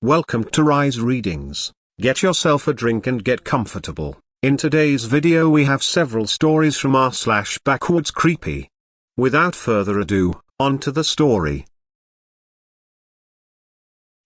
Welcome to Rise Readings. Get yourself a drink and get comfortable. In today's video we have several stories from r/BackwoodsCreepy. Without further ado, on to the story.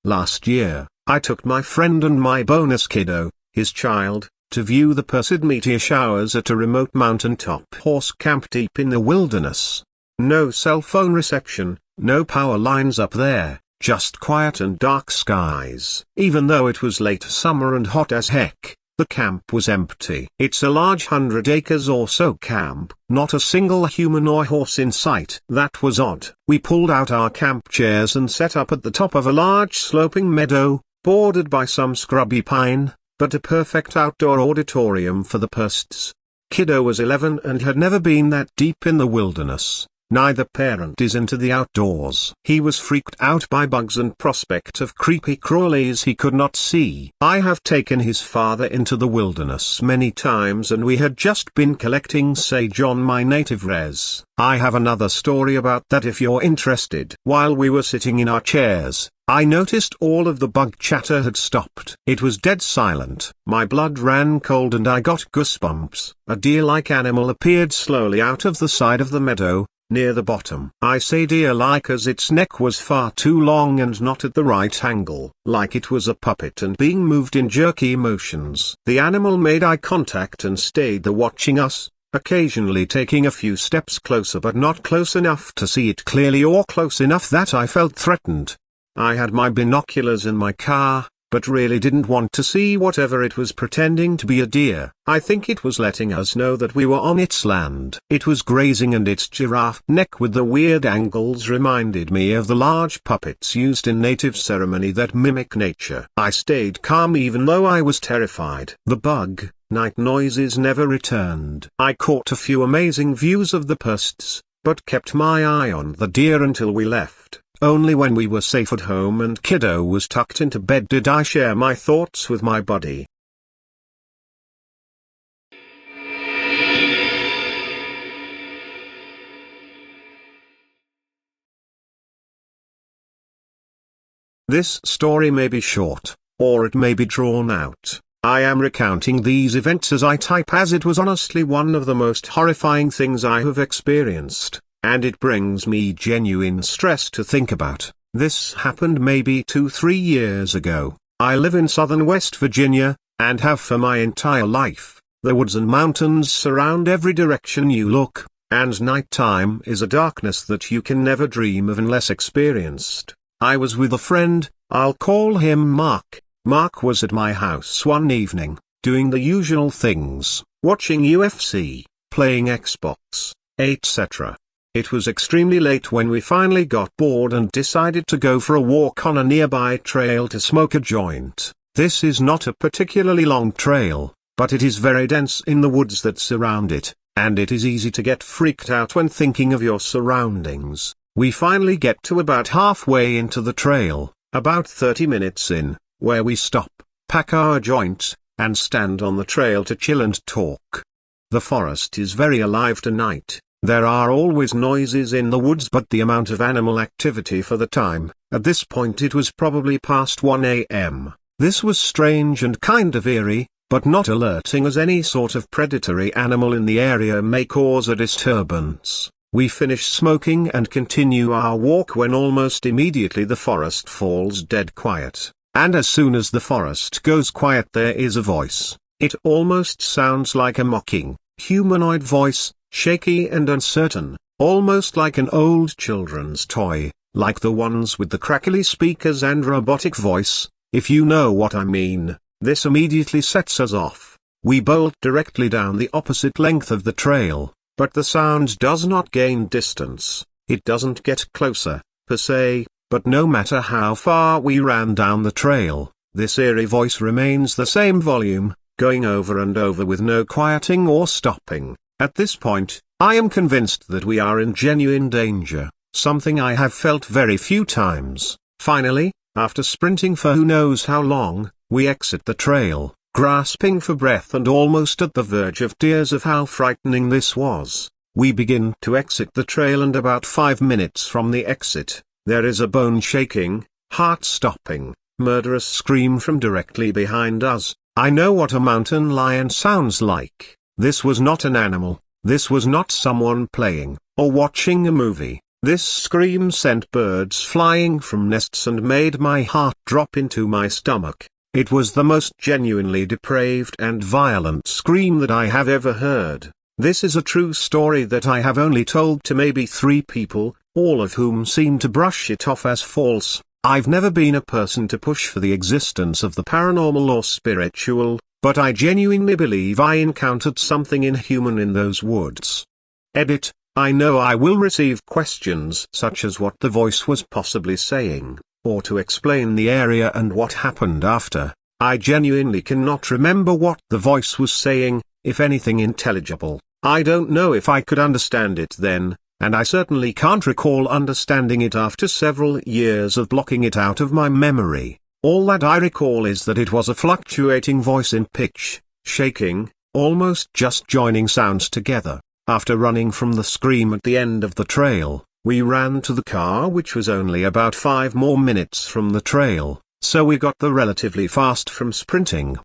Last year, I took my friend and my bonus kiddo, his child, to view the Perseid meteor showers at a remote mountaintop horse camp deep in the wilderness. No cell phone reception, no power lines up there, just quiet and dark skies. Even though it was late summer and hot as heck, the camp was empty. It's a large 100 acres or so camp, not a single human or horse in sight. That was odd. We pulled out our camp chairs and set up at the top of a large sloping meadow, bordered by some scrubby pine, but a perfect outdoor auditorium for the Persids. Kiddo was 11 and had never been that deep in the wilderness. Neither parent is into the outdoors. He was freaked out by bugs and prospect of creepy crawlies he could not see. I have taken his father into the wilderness many times and we had just been collecting sage on my native res. I have another story about that if you're interested. While we were sitting in our chairs, I noticed all of the bug chatter had stopped. It was dead silent. My blood ran cold and I got goosebumps. A deer-like animal appeared slowly out of the side of the meadow, near the bottom. I say deer-like as its neck was far too long and not at the right angle, like it was a puppet and being moved in jerky motions. The animal made eye contact and stayed there watching us, occasionally taking a few steps closer but not close enough to see it clearly or close enough that I felt threatened. I had my binoculars in my car, but really didn't want to see whatever it was pretending to be a deer. I think it was letting us know that we were on its land. It was grazing and its giraffe neck with the weird angles reminded me of the large puppets used in native ceremony that mimic nature. I stayed calm even though I was terrified. The bug, night noises never returned. I caught a few amazing views of the Persids, but kept my eye on the deer until we left. Only when we were safe at home and kiddo was tucked into bed did I share my thoughts with my buddy. This story may be short, or it may be drawn out. I am recounting these events as I type as it was honestly one of the most horrifying things I have experienced. And it brings me genuine stress to think about. This happened maybe 2-3 years ago. I live in southern West Virginia, and have for my entire life. The woods and mountains surround every direction you look, and nighttime is a darkness that you can never dream of unless experienced. I was with a friend, I'll call him Mark. Mark was at my house one evening, doing the usual things, watching UFC, playing Xbox, etc. It was extremely late when we finally got bored and decided to go for a walk on a nearby trail to smoke a joint. This is not a particularly long trail, but it is very dense in the woods that surround it, and it is easy to get freaked out when thinking of your surroundings. We finally get to about halfway into the trail, about 30 minutes in, where we stop, pack our joints, and stand on the trail to chill and talk. The forest is very alive tonight. There are always noises in the woods but the amount of animal activity for the time, at this point it was probably past 1 a.m. This was strange and kind of eerie, but not alerting as any sort of predatory animal in the area may cause a disturbance. We finish smoking and continue our walk when almost immediately the forest falls dead quiet. And as soon as the forest goes quiet there is a voice. It almost sounds like a mocking, humanoid voice, shaky and uncertain, almost like an old children's toy, like the ones with the crackly speakers and robotic voice, if you know what I mean. This immediately sets us off. We bolt directly down the opposite length of the trail, but the sound does not gain distance. It doesn't get closer, per se, but no matter how far we ran down the trail, this eerie voice remains the same volume, going over and over with no quieting or stopping. At this point, I am convinced that we are in genuine danger, something I have felt very few times. Finally, after sprinting for who knows how long, we exit the trail, grasping for breath and almost at the verge of tears of how frightening this was. We begin to exit the trail and about 5 minutes from the exit, there is a bone-shaking, heart-stopping, murderous scream from directly behind us. I know what a mountain lion sounds like. This was not an animal. This was not someone playing, or watching a movie. This scream sent birds flying from nests and made my heart drop into my stomach. It was the most genuinely depraved and violent scream that I have ever heard. This is a true story that I have only told to maybe 3 people, all of whom seem to brush it off as false. I've never been a person to push for the existence of the paranormal or spiritual, but I genuinely believe I encountered something inhuman in those woods. Edit. I know I will receive questions such as what the voice was possibly saying, or to explain the area and what happened after. I genuinely cannot remember what the voice was saying, if anything intelligible. I don't know if I could understand it then, and I certainly can't recall understanding it after several years of blocking it out of my memory. All that I recall is that it was a fluctuating voice in pitch, shaking, almost just joining sounds together. After running from the scream at the end of the trail, we ran to the car, which was only about 5 more minutes from the trail, so we got there relatively fast from sprinting.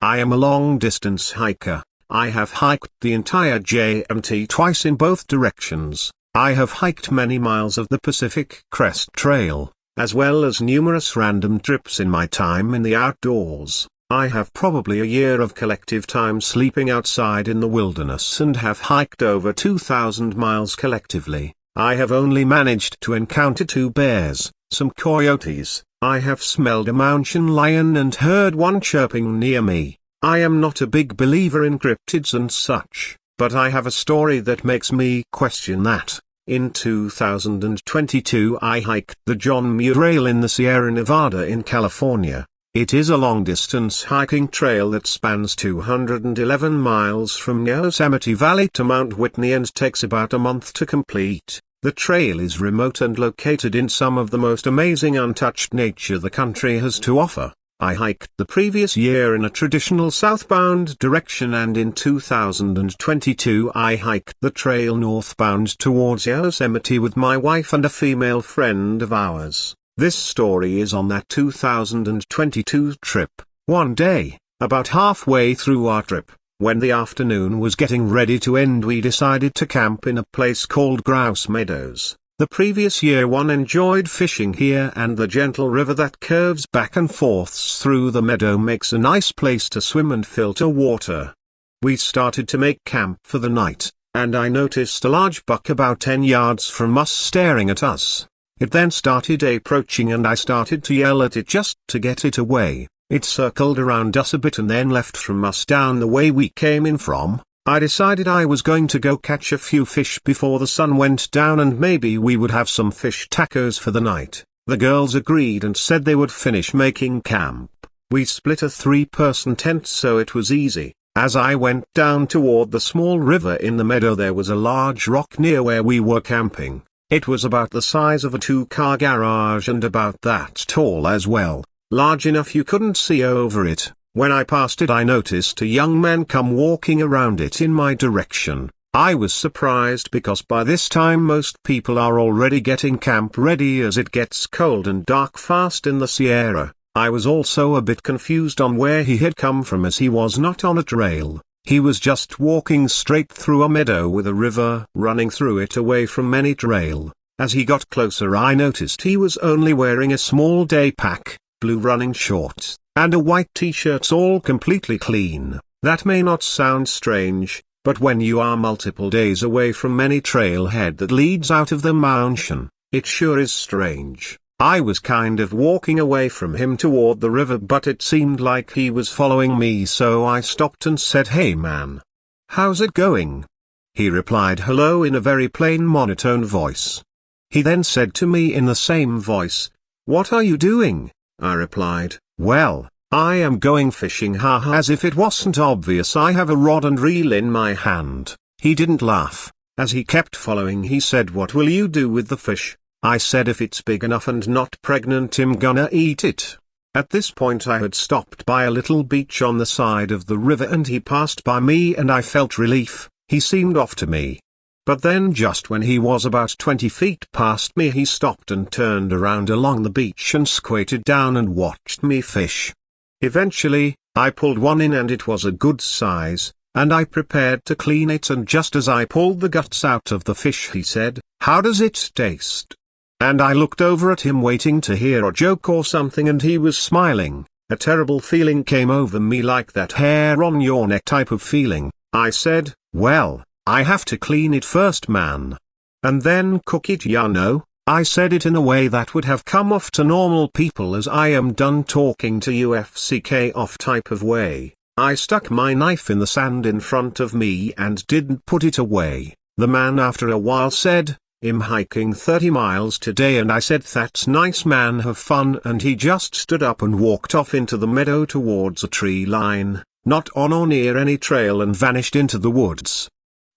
I am a long-distance hiker. I have hiked the entire JMT twice in both directions. I have hiked many miles of the Pacific Crest Trail, as well as numerous random trips in my time in the outdoors. I have probably a year of collective time sleeping outside in the wilderness and have hiked over 2,000 miles collectively. I have only managed to encounter 2 bears, some coyotes. I have smelled a mountain lion and heard one chirping near me. I am not a big believer in cryptids and such, but I have a story that makes me question that. In 2022 I hiked the John Muir Trail in the Sierra Nevada in California. It is a long-distance hiking trail that spans 211 miles from Yosemite Valley to Mount Whitney and takes about a month to complete. The trail is remote and located in some of the most amazing untouched nature the country has to offer. I hiked the previous year in a traditional southbound direction, and in 2022 I hiked the trail northbound towards Yosemite with my wife and a female friend of ours. This story is on that 2022 trip. One day, about halfway through our trip, when the afternoon was getting ready to end, we decided to camp in a place called Grouse Meadows. The previous year one enjoyed fishing here, and the gentle river that curves back and forths through the meadow makes a nice place to swim and filter water. We started to make camp for the night, and I noticed a large buck about 10 yards from us staring at us. It then started approaching and I started to yell at it just to get it away. It circled around us a bit and then left from us down the way we came in from. I decided I was going to go catch a few fish before the sun went down, and maybe we would have some fish tacos for the night. The girls agreed and said they would finish making camp. We split a 3-person tent so it was easy. As I went down toward the small river in the meadow, there was a large rock near where we were camping. It was about the size of a 2-car garage and about that tall as well. Large enough you couldn't see over it. When I passed it I noticed a young man come walking around it in my direction. I was surprised because by this time most people are already getting camp ready as it gets cold and dark fast in the Sierra. I was also a bit confused on where he had come from, as he was not on a trail. He was just walking straight through a meadow with a river running through it away from any trail. As he got closer I noticed he was only wearing a small day pack, blue running shorts, and a white t-shirt, all completely clean. That may not sound strange, but when you are multiple days away from any trailhead that leads out of the mountain, it sure is strange. I was kind of walking away from him toward the river, but it seemed like he was following me, so I stopped and said, "Hey man. How's it going?" He replied hello in a very plain monotone voice. He then said to me in the same voice, "What are you doing?" I replied, "Well, I am going fishing, haha." As if it wasn't obvious, I have a rod and reel in my hand. He didn't laugh. As he kept following he said, "What will you do with the fish?" I said, "If it's big enough and not pregnant, I'm gonna eat it." At this point I had stopped by a little beach on the side of the river and he passed by me and I felt relief. He seemed off to me. But then just when he was about 20 feet past me he stopped and turned around along the beach and squatted down and watched me fish. Eventually, I pulled one in and it was a good size, and I prepared to clean it, and just as I pulled the guts out of the fish he said, "How does it taste?" And I looked over at him waiting to hear a joke or something, and he was smiling. A terrible feeling came over me, like that hair on your neck type of feeling. I said, "Well, I have to clean it first, man. And then cook it, ya know." I said it in a way that would have come off to normal people as I am done talking to you FCK off type of way. I stuck my knife in the sand in front of me and didn't put it away. The man after a while said, "I'm hiking 30 miles today," and I said, "That's nice, man, have fun," and he just stood up and walked off into the meadow towards a tree line, not on or near any trail, and vanished into the woods.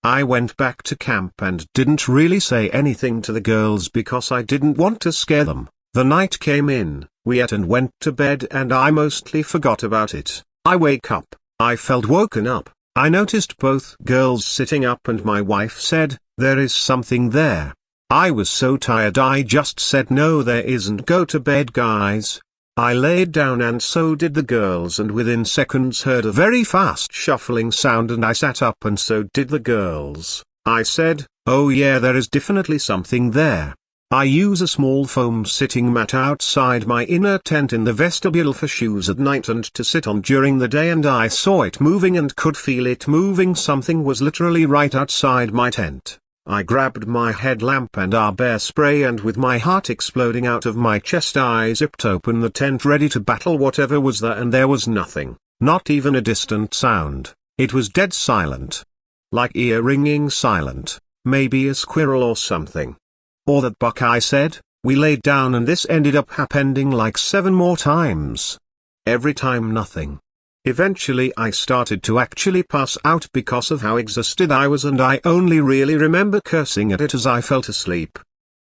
I went back to camp and didn't really say anything to the girls because I didn't want to scare them. The night came in, we ate and went to bed, and I mostly forgot about it. I wake up, I felt woken up. I noticed both girls sitting up and my wife said, "There is something there." I was so tired I just said, "No, there isn't. Go to bed, guys." I laid down and so did the girls, and within seconds heard a very fast shuffling sound, and I sat up and so did the girls. I said, "Oh yeah, there is definitely something there." I use a small foam sitting mat outside my inner tent in the vestibule for shoes at night and to sit on during the day, and I saw it moving and could feel it moving. Something was literally right outside my tent. I grabbed my headlamp and our bear spray, and with my heart exploding out of my chest I zipped open the tent ready to battle whatever was there, and there was nothing, not even a distant sound. It was dead silent. Like ear-ringing silent, maybe a squirrel or something. Or that buck, I said. We laid down and this ended up happening like 7 more times. Every time nothing. Eventually I started to actually pass out because of how exhausted I was, and I only really remember cursing at it as I fell asleep.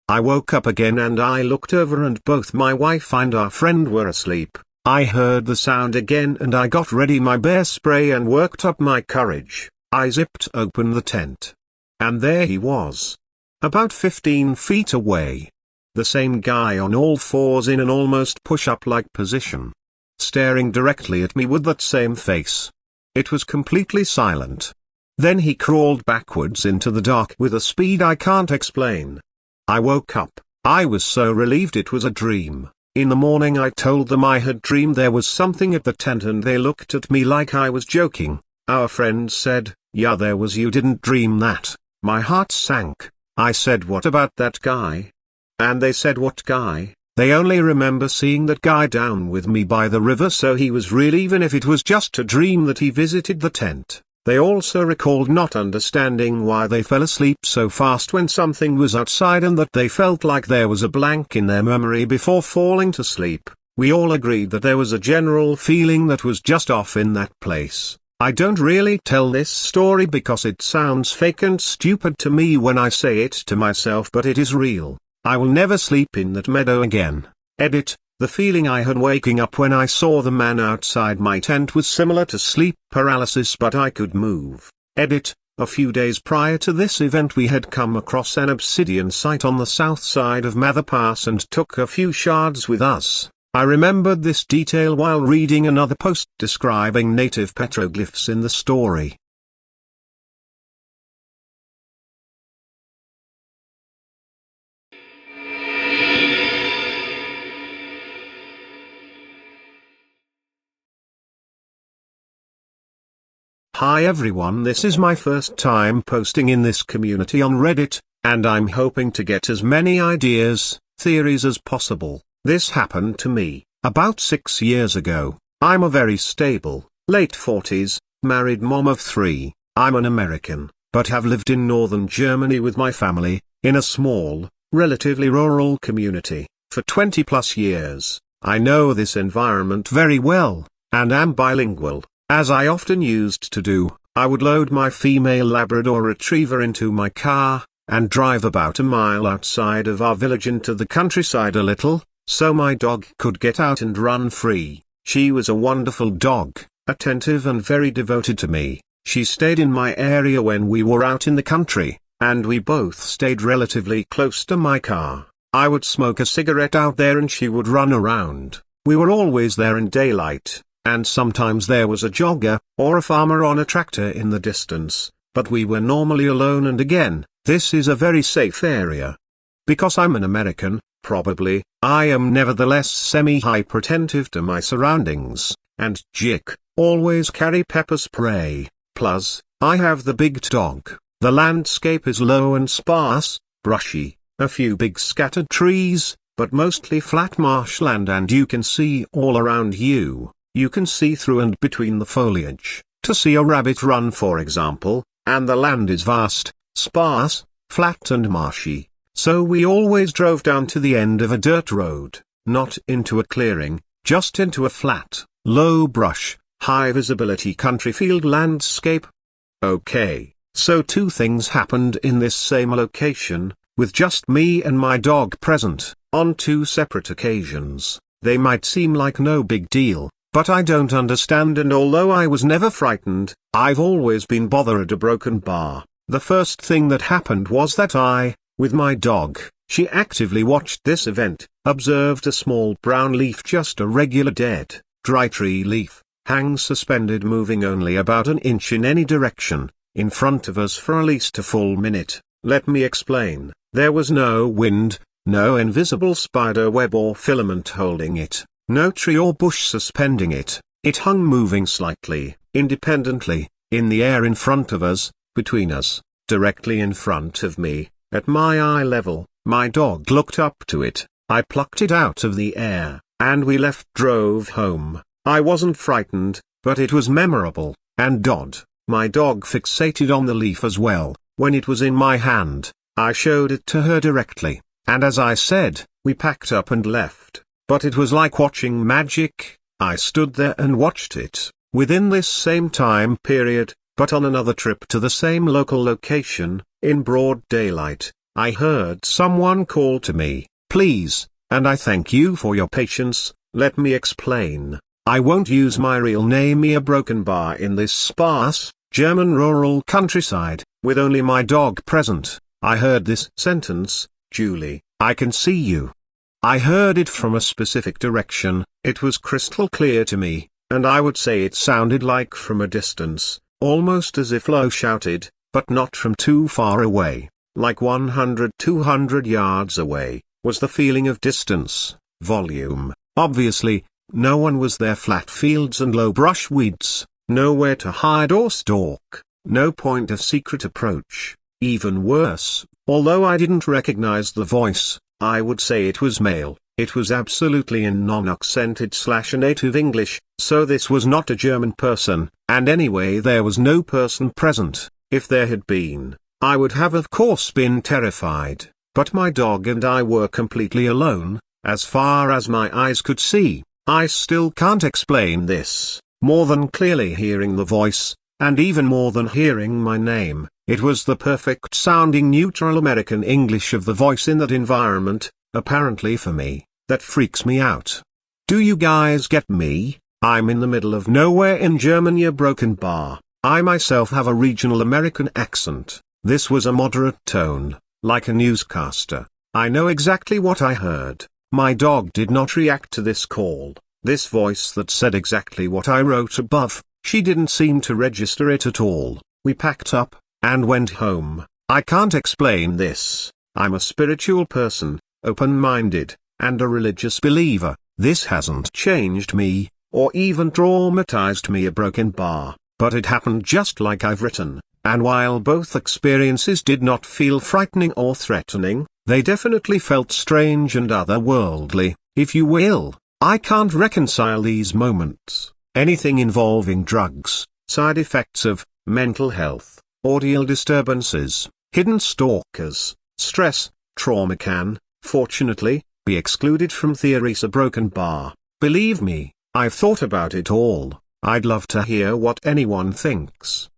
I woke up again and I looked over and both my wife and our friend were asleep. I heard the sound again and I got ready my bear spray and worked up my courage. I zipped open the tent. And there he was. About 15 feet away. The same guy on all fours in an almost push-up-like position. Staring directly at me with that same face. It was completely silent. Then he crawled backwards into the dark with a speed I can't explain. I woke up. I was so relieved it was a dream. In the morning I told them I had dreamed there was something at the tent, and they looked at me like I was joking. Our friend said, "Yeah, there was. You didn't dream that." My heart sank. I said, "What about that guy?" And they said, "What guy?" They only remember seeing that guy down with me by the river, so he was real even if it was just a dream that he visited the tent. They also recalled not understanding why they fell asleep so fast when something was outside, and that they felt like there was a blank in their memory before falling to sleep. We all agreed that there was a general feeling that was just off in that place. I don't really tell this story because it sounds fake and stupid to me when I say it to myself, but it is real. I will never sleep in that meadow again. Edit. The feeling I had waking up when I saw the man outside my tent was similar to sleep paralysis, but I could move. Edit. A few days prior to this event we had come across an obsidian site on the south side of Mather Pass and took a few shards with us. I remembered this detail while reading another post describing native petroglyphs in the story. Hi everyone, this is my first time posting in this community on Reddit, and I'm hoping to get as many ideas, theories as possible. This happened to me, about 6 years ago. I'm a very stable, late 40s, married mom of 3. I'm an American, but have lived in northern Germany with my family, in a small, relatively rural community, for 20 plus years. I know this environment very well, and am bilingual. As I often used to do, I would load my female Labrador Retriever into my car, and drive about a mile outside of our village into the countryside a little, so my dog could get out and run free. She was a wonderful dog, attentive and very devoted to me. She stayed in my area when we were out in the country, and we both stayed relatively close to my car. I would smoke a cigarette out there and she would run around. We were always there in daylight, and sometimes there was a jogger, or a farmer on a tractor in the distance, but we were normally alone. And again, this is a very safe area. Because I'm an American, probably, I am nevertheless semi-hyperattentive to my surroundings, and always carry pepper spray. Plus, I have the big dog. The landscape is low and sparse, brushy, a few big scattered trees, but mostly flat marshland, and you can see all around you. You can see through and between the foliage, to see a rabbit run for example, and the land is vast, sparse, flat and marshy. So we always drove down to the end of a dirt road, not into a clearing, just into a flat, low brush, high visibility country field landscape. Okay, so two things happened in this same location, with just me and my dog present, on two separate occasions. They might seem like no big deal, but I don't understand, and although I was never frightened, I've always been bothered a broken bar. The first thing that happened was that I, with my dog, she actively watched this event, observed a small brown leaf, just a regular dead, dry tree leaf, hang suspended, moving only about an inch in any direction, in front of us for at least a full minute. Let me explain. There was no wind, no invisible spider web or filament holding it, no tree or bush suspending it. It hung moving slightly, independently, in the air in front of us, between us, directly in front of me, at my eye level. My dog looked up to it, I plucked it out of the air, and we drove home. I wasn't frightened, but it was memorable, and my dog fixated on the leaf as well. When it was in my hand, I showed it to her directly, and as I said, we packed up and left. But it was like watching magic. I stood there and watched it. Within this same time period, but on another trip to the same local location, in broad daylight, I heard someone call to me, "Please, and I thank you for your patience, let me explain. I won't use my real name." A broken bar in this sparse, German rural countryside, with only my dog present. I heard this sentence, "Julie, I can see you." I heard it from a specific direction. It was crystal clear to me, and I would say it sounded like from a distance, almost as if low shouted, but not from too far away, like 100-200 yards away, was the feeling of distance, volume. Obviously, no one was there. Flat fields and low brush weeds, nowhere to hide or stalk, no point of secret approach. Even worse, although I didn't recognize the voice, I would say it was male. It was absolutely in non-accented/native English, so this was not a German person, and anyway there was no person present. If there had been, I would have of course been terrified, but my dog and I were completely alone, as far as my eyes could see. I still can't explain this, more than clearly hearing the voice, and even more than hearing my name. It was the perfect sounding neutral American English of the voice in that environment, apparently for me, that freaks me out. Do you guys get me? I'm in the middle of nowhere in Germany, a broken bar. I myself have a regional American accent. This was a moderate tone, like a newscaster. I know exactly what I heard. My dog did not react to this call, this voice that said exactly what I wrote above. She didn't seem to register it at all. We packed up, and went home. I can't explain this. I'm a spiritual person, open-minded, and a religious believer. This hasn't changed me, or even traumatized me, a broken bar, but it happened just like I've written, and while both experiences did not feel frightening or threatening, they definitely felt strange and otherworldly, if you will. I can't reconcile these moments. Anything involving drugs, side effects of mental health, audio disturbances, hidden stalkers, stress, trauma can, fortunately, be excluded from theories. A broken bar. Believe me, I've thought about it all. I'd love to hear what anyone thinks.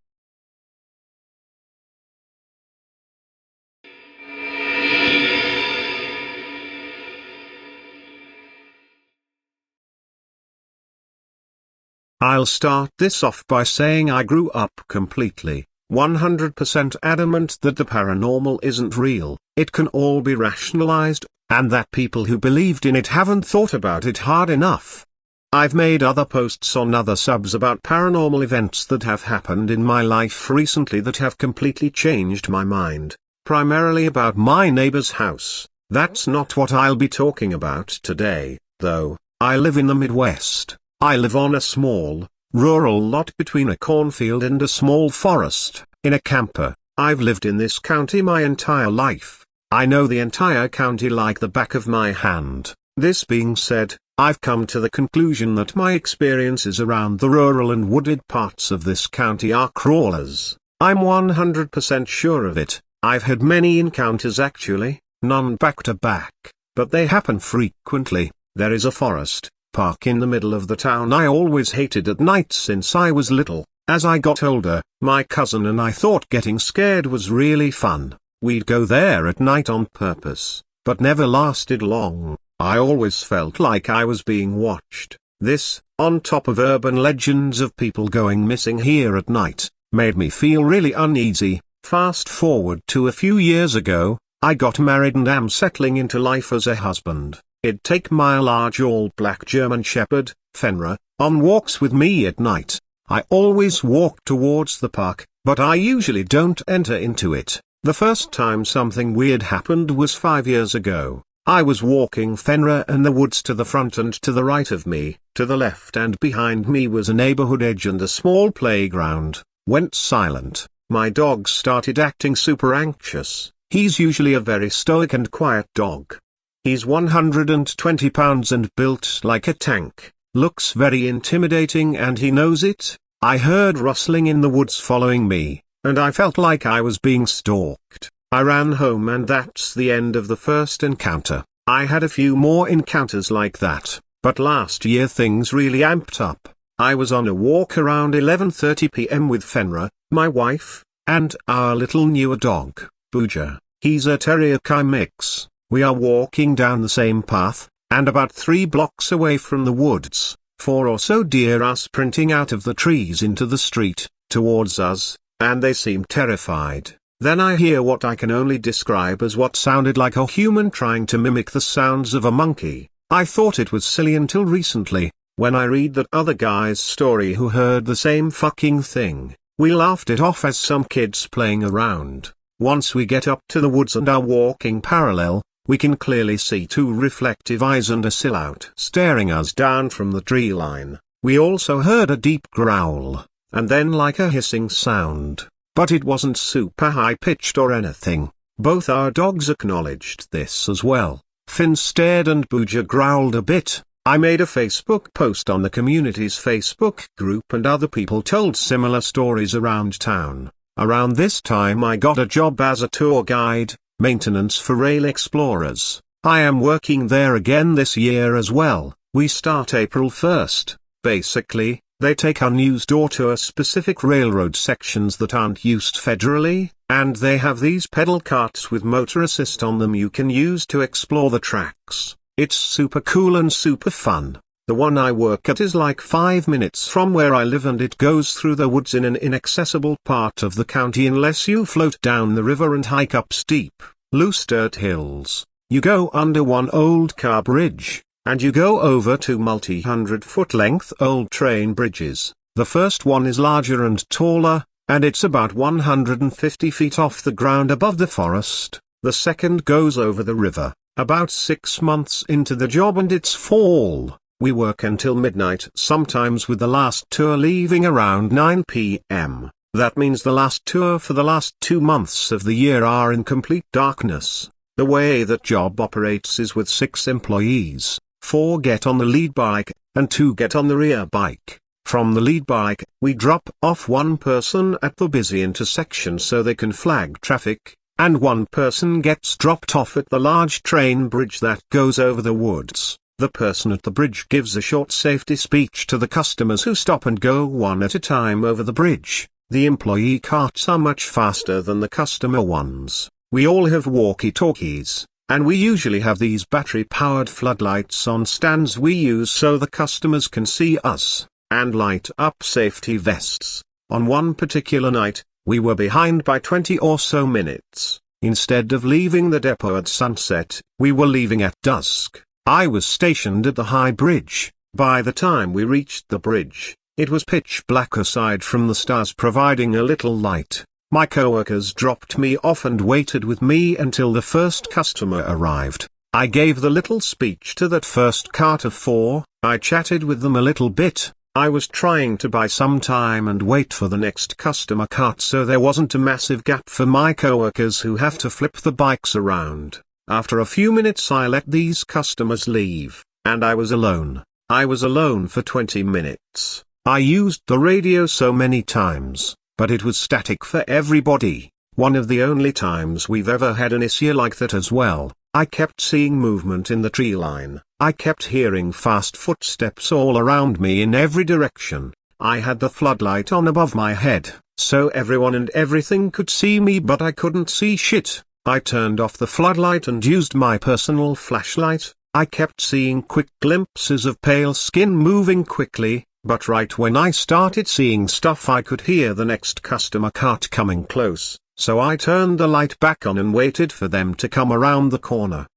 I'll start this off by saying I grew up completely, 100% adamant that the paranormal isn't real, it can all be rationalized, and that people who believed in it haven't thought about it hard enough. I've made other posts on other subs about paranormal events that have happened in my life recently that have completely changed my mind, primarily about my neighbor's house. That's not what I'll be talking about today, though. I live in the Midwest. I live on a small, rural lot between a cornfield and a small forest, in a camper. I've lived in this county my entire life. I know the entire county like the back of my hand. This being said, I've come to the conclusion that my experiences around the rural and wooded parts of this county are crawlers. I'm 100% sure of it. I've had many encounters actually, none back to back, but they happen frequently. There is a forest park in the middle of the town I always hated at night since I was little. As I got older, my cousin and I thought getting scared was really fun. We'd go there at night on purpose, but never lasted long. I always felt like I was being watched. This, on top of urban legends of people going missing here at night, made me feel really uneasy. Fast forward to a few years ago, I got married and am settling into life as a husband. I'd take my large all-black German Shepherd, Fenrir, on walks with me at night. I always walk towards the park, but I usually don't enter into it. The first time something weird happened was 5 years ago. I was walking Fenrir in the woods to the front and to the right of me, to the left and behind me was a neighborhood edge and a small playground. Went silent. My dog started acting super anxious. He's usually a very stoic and quiet dog. He's 120 pounds and built like a tank, looks very intimidating and he knows it. I heard rustling in the woods following me, and I felt like I was being stalked. I ran home and that's the end of the first encounter. I had a few more encounters like that, but last year things really amped up. I was on a walk around 11:30 p.m. with Fenrir, my wife, and our little newer dog, Booja. He's a terrier Kai mix. We are walking down the same path, and about 3 blocks away from the woods, 4 or so deer are sprinting out of the trees into the street, towards us, and they seem terrified. Then I hear what I can only describe as what sounded like a human trying to mimic the sounds of a monkey. I thought it was silly until recently, when I read that other guy's story who heard the same fucking thing. We laughed it off as some kids playing around. Once we get up to the woods and are walking parallel, we can clearly see 2 reflective eyes and a silhouette staring us down from the tree line. We also heard a deep growl, and then like a hissing sound. But it wasn't super high-pitched or anything. Both our dogs acknowledged this as well. Finn stared and Booja growled a bit. I made a Facebook post on the community's Facebook group and other people told similar stories around town. Around this time I got a job as a tour guide, maintenance for rail explorers. I am working there again this year as well. We start April 1st. Basically, they take unused or tour specific railroad sections that aren't used federally, and they have these pedal carts with motor assist on them you can use to explore the tracks. It's super cool and super fun. The one I work at is like 5 minutes from where I live and it goes through the woods in an inaccessible part of the county unless you float down the river and hike up steep, loose dirt hills. You go under one old car bridge, and you go over 2 multi-100-foot length old train bridges. The first one is larger and taller, and it's about 150 feet off the ground above the forest. The second goes over the river. About 6 months into the job and it's fall. We work until midnight sometimes with the last tour leaving around 9 p.m. That means the last tour for the last 2 months of the year are in complete darkness. The way that job operates is with 6 employees. 4 get on the lead bike, and 2 get on the rear bike. From the lead bike, we drop off 1 person at the busy intersection so they can flag traffic, and 1 person gets dropped off at the large train bridge that goes over the woods. The person at the bridge gives a short safety speech to the customers who stop and go one at a time over the bridge. The employee carts are much faster than the customer ones. We all have walkie-talkies, and we usually have these battery-powered floodlights on stands we use so the customers can see us. and light up safety vests. On one particular night, we were behind by 20 or so minutes. Instead of leaving the depot at sunset, we were leaving at dusk. I was stationed at the high bridge. By the time we reached the bridge, it was pitch black aside from the stars providing a little light. My coworkers dropped me off and waited with me until the first customer arrived. I gave the little speech to that first cart of 4, I chatted with them a little bit. I was trying to buy some time and wait for the next customer cart so there wasn't a massive gap for my coworkers who have to flip the bikes around. After a few minutes I let these customers leave, and I was alone. I was alone for 20 minutes. I used the radio so many times, but it was static for everybody. One of the only times we've ever had an issue like that as well. I kept seeing movement in the tree line. I kept hearing fast footsteps all around me in every direction. I had the floodlight on above my head, so everyone and everything could see me but I couldn't see shit. I turned off the floodlight and used my personal flashlight. I kept seeing quick glimpses of pale skin moving quickly, but right when I started seeing stuff I could hear the next customer cart coming close. So I turned the light back on and waited for them to come around the corner.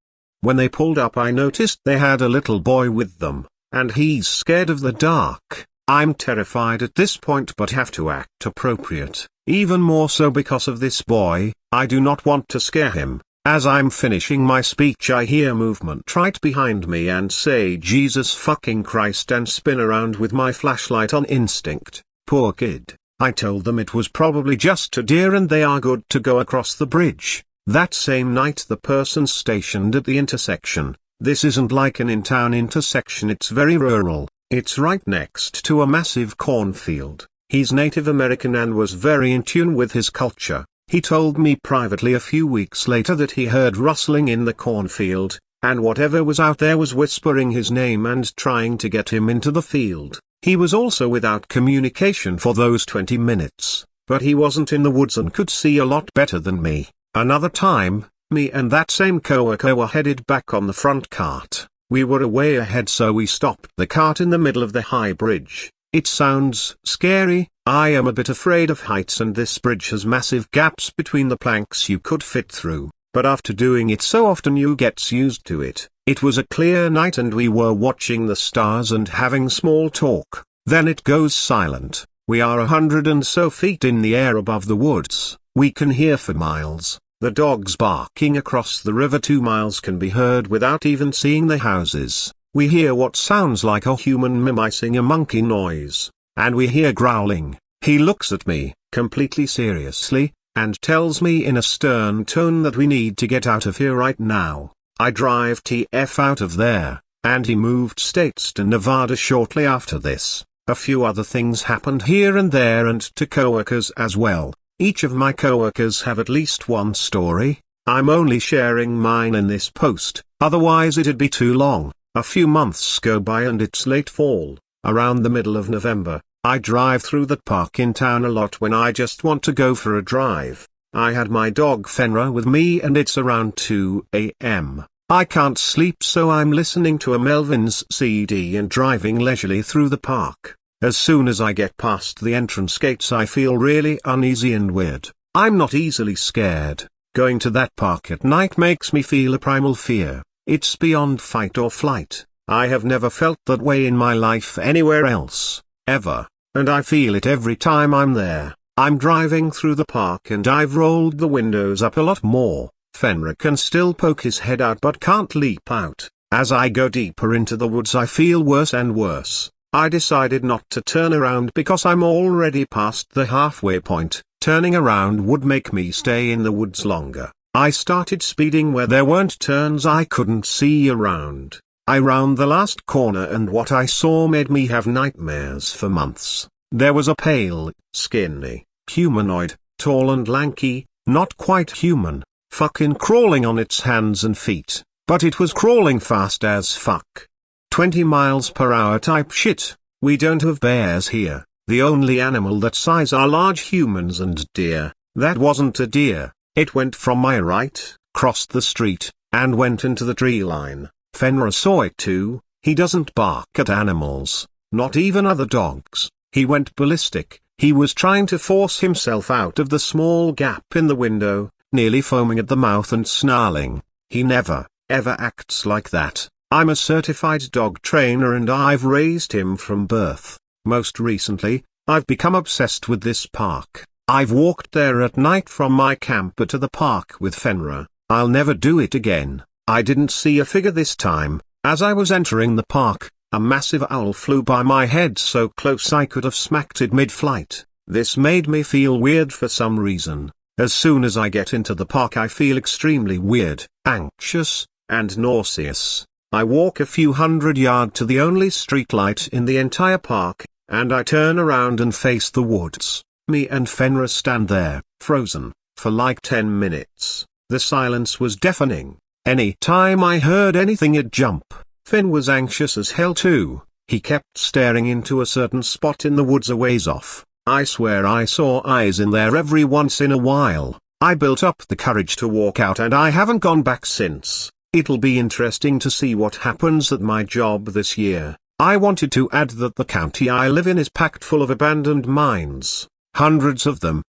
When they pulled up I noticed they had a little boy with them, and he's scared of the dark. I'm terrified at this point but have to act appropriate, even more so because of this boy. I do not want to scare him. As I'm finishing my speech I hear movement right behind me and say Jesus fucking Christ and spin around with my flashlight on instinct. Poor kid. I told them it was probably just a deer and they are good to go across the bridge. That same night the person stationed at the intersection, this isn't like an in-town intersection, it's very rural, it's right next to a massive cornfield. He's Native American and was very in tune with his culture. He told me privately a few weeks later that he heard rustling in the cornfield, and whatever was out there was whispering his name and trying to get him into the field. He was also without communication for those 20 minutes, but he wasn't in the woods and could see a lot better than me. Another time, me and that same coworker were headed back on the front cart. We were way ahead so we stopped the cart in the middle of the high bridge. It sounds scary. I am a bit afraid of heights and this bridge has massive gaps between the planks you could fit through, but after doing it so often you get used to it. It was a clear night and we were watching the stars and having small talk. Then it goes silent. We are 100 and so feet in the air above the woods. We can hear for miles. The dogs barking across the river 2 miles can be heard without even seeing the houses. We hear what sounds like a human mimicking a monkey noise. And we hear growling. He looks at me, completely seriously, and tells me in a stern tone that we need to get out of here right now. I drive TF out of there, and he moved states to Nevada shortly after this. A few other things happened here and there and to coworkers as well. Each of my coworkers have at least one story. I'm only sharing mine in this post, otherwise it'd be too long. A few months go by and it's late fall, around the middle of November. I drive through that park in town a lot when I just want to go for a drive. I had my dog Fenra with me and it's around 2 a.m. I can't sleep so I'm listening to a Melvin's CD and driving leisurely through the park. As soon as I get past the entrance gates I feel really uneasy and weird. I'm not easily scared. Going to that park at night makes me feel a primal fear. It's beyond fight or flight. I have never felt that way in my life anywhere else, ever, and I feel it every time I'm there. I'm driving through the park and I've rolled the windows up a lot more. Fenra can still poke his head out but can't leap out. As I go deeper into the woods I feel worse and worse. I decided not to turn around because I'm already past the halfway point. Turning around would make me stay in the woods longer. I started speeding where there weren't turns I couldn't see around. I round the last corner and what I saw made me have nightmares for months. There was a pale, skinny, humanoid, tall and lanky, not quite human, fucking crawling on its hands and feet, but it was crawling fast as fuck. 20 miles per hour type shit. We don't have bears here. The only animal that size are large humans and deer. That wasn't a deer. It went from my right, crossed the street, and went into the tree line. Fenra saw it too. He doesn't bark at animals. not even other dogs. He went ballistic. He was trying to force himself out of the small gap in the window, nearly foaming at the mouth and snarling. He never, ever acts like that. I'm a certified dog trainer and I've raised him from birth. Most recently, I've become obsessed with this park. I've walked there at night from my camper to the park with Fenrir. I'll never do it again. I didn't see a figure this time. As I was entering the park, a massive owl flew by my head so close I could have smacked it mid-flight. This made me feel weird for some reason. As soon as I get into the park I feel extremely weird, anxious, and nauseous. I walk a few hundred yards to the only streetlight in the entire park, and I turn around and face the woods. Me and Fenrir stand there, frozen, for like 10 minutes. The silence was deafening. Any time I heard anything it'd jump. Finn was anxious as hell too. He kept staring into a certain spot in the woods a ways off. I swear I saw eyes in there every once in a while. I built up the courage to walk out and I haven't gone back since. It'll be interesting to see what happens at my job this year. I wanted to add that the county I live in is packed full of abandoned mines. Hundreds of them,